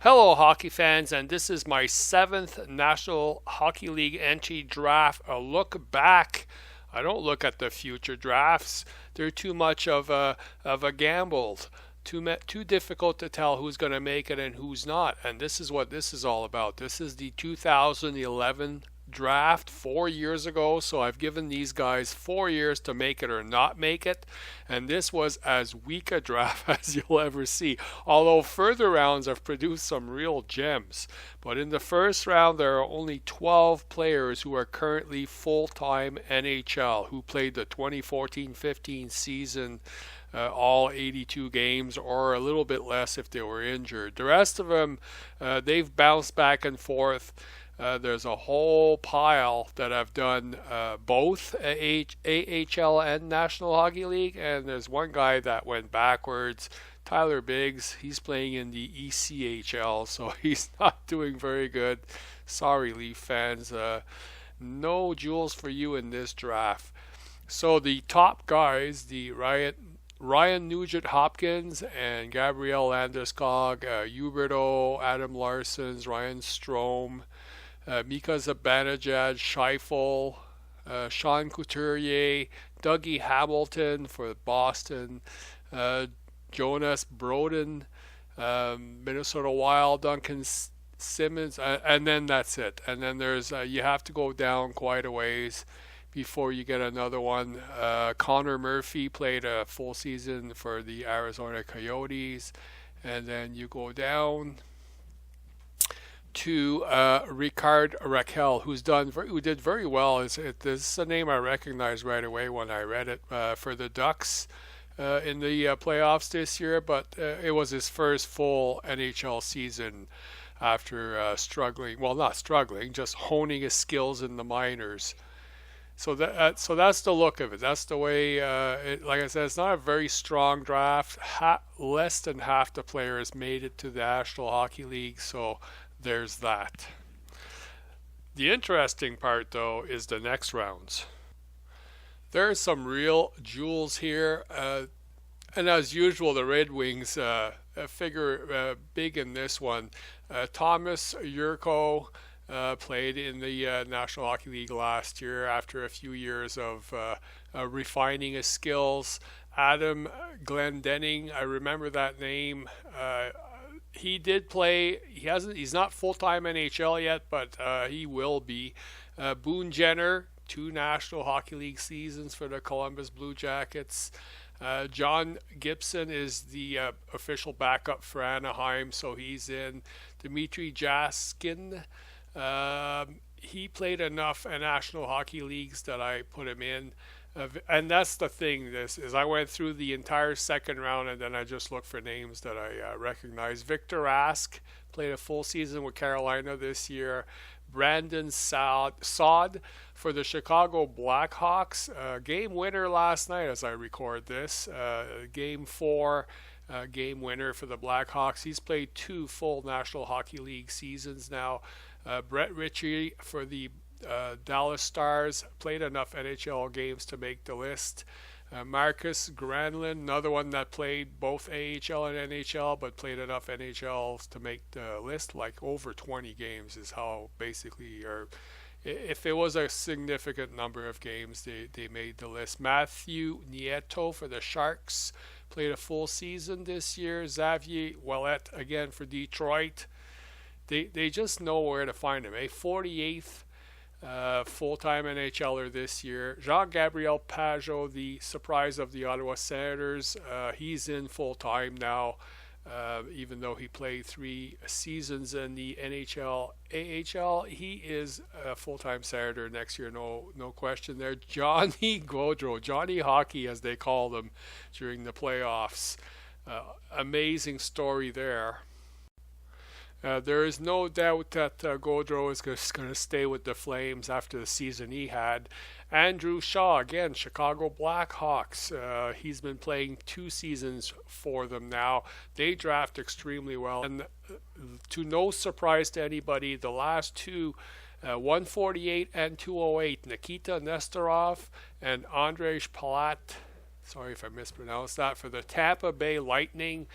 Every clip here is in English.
Hello, hockey fans, and this is my seventh National Hockey League entry draft. A look back. I don't look at the future drafts; they're too much of a gamble. Too difficult to tell who's going to make it and who's not. And this is what this is all about. This is the 2011 draft 4 years ago, so I've given these guys 4 years to make it or not make it, and this was as weak a draft as you'll ever see, although further rounds have produced some real gems. But in the first round there are only 12 players who are currently full-time NHL, who played the 2014-15 season, all 82 games, or a little bit less if they were injured. The rest of them, they've bounced back and forth. There's a whole pile that have done both AHL and National Hockey League, and there's one guy that went backwards. Tyler Biggs, he's playing in the ECHL, so he's not doing very good. Sorry, Leaf fans. No jewels for you in this draft. So the top guys, the Ryan Nugent-Hopkins and Gabriel Landeskog, Huberto, Adam Larsons, Ryan Strome, Mika Zibanejad, Scheifele, Sean Couturier, Dougie Hamilton for Boston, Jonas Broden, Minnesota Wild, Duncan Simmons, and then that's it. And then there's you have to go down quite a ways before you get another one. Connor Murphy played a full season for the Arizona Coyotes, and then you go down to Ricard Raquel, who did very well. This is a name I recognized right away when I read it, for the Ducks in the playoffs this year, but it was his first full NHL season after struggling. Well, not struggling, just honing his skills in the minors. So that's the look of it. That's the way. Like I said, it's not a very strong draft. Less than half the players made it to the National Hockey League, so there's that. The interesting part, though, is the next rounds. There's some real jewels here, and as usual, the Red Wings figure big in this one. Thomas Jurko played in the National Hockey League last year after a few years of refining his skills. Adam Glendening, I remember that name. He did play. He's not full-time NHL yet, but he will be. Boone Jenner, 2 National Hockey League seasons for the Columbus Blue Jackets. John Gibson is the official backup for Anaheim, so he's in. Dmitry Jaskin, he played enough National Hockey Leagues that I put him in. And that's the thing, this is I went through the entire second round and then I just looked for names that I recognize. Victor Rask played a full season with Carolina this year. Brandon Saad for the Chicago Blackhawks. Game winner last night as I record this. Game 4, game winner for the Blackhawks. He's played 2 full National Hockey League seasons now. Brett Ritchie for the Dallas Stars, played enough NHL games to make the list. Marcus Granlund, another one that played both AHL and NHL, but played enough NHLs to make the list. Like over 20 games is how basically, or if it was a significant number of games, they made the list. Matthew Nieto for the Sharks, played a full season this year. Xavier Ouellet, again for Detroit. They just know where to find him. A 48th full-time NHLer this year. Jean-Gabriel Pajot, the surprise of the Ottawa Senators, he's in full-time now, even though he played 3 seasons in the NHL. AHL, he is a full-time Senator next year, no question there. Johnny Gaudreau, Johnny Hockey as they called him during the playoffs. Amazing story there. There is no doubt that Gaudreau is going to stay with the Flames after the season he had. Andrew Shaw, again, Chicago Blackhawks. He's been playing 2 seasons for them now. They draft extremely well. And to no surprise to anybody, the last 2, 148 and 208, Nikita Nestorov and Andrej Palat Sorry if I mispronounced that, for the Tampa Bay Lightning.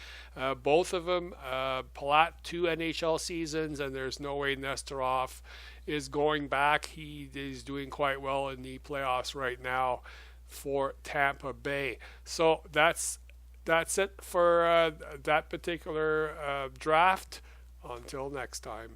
Both of them, Palat, 2 NHL seasons, and there's no way Nesterov is going back. He's doing quite well in the playoffs right now for Tampa Bay. So that's it for that particular draft. Until next time.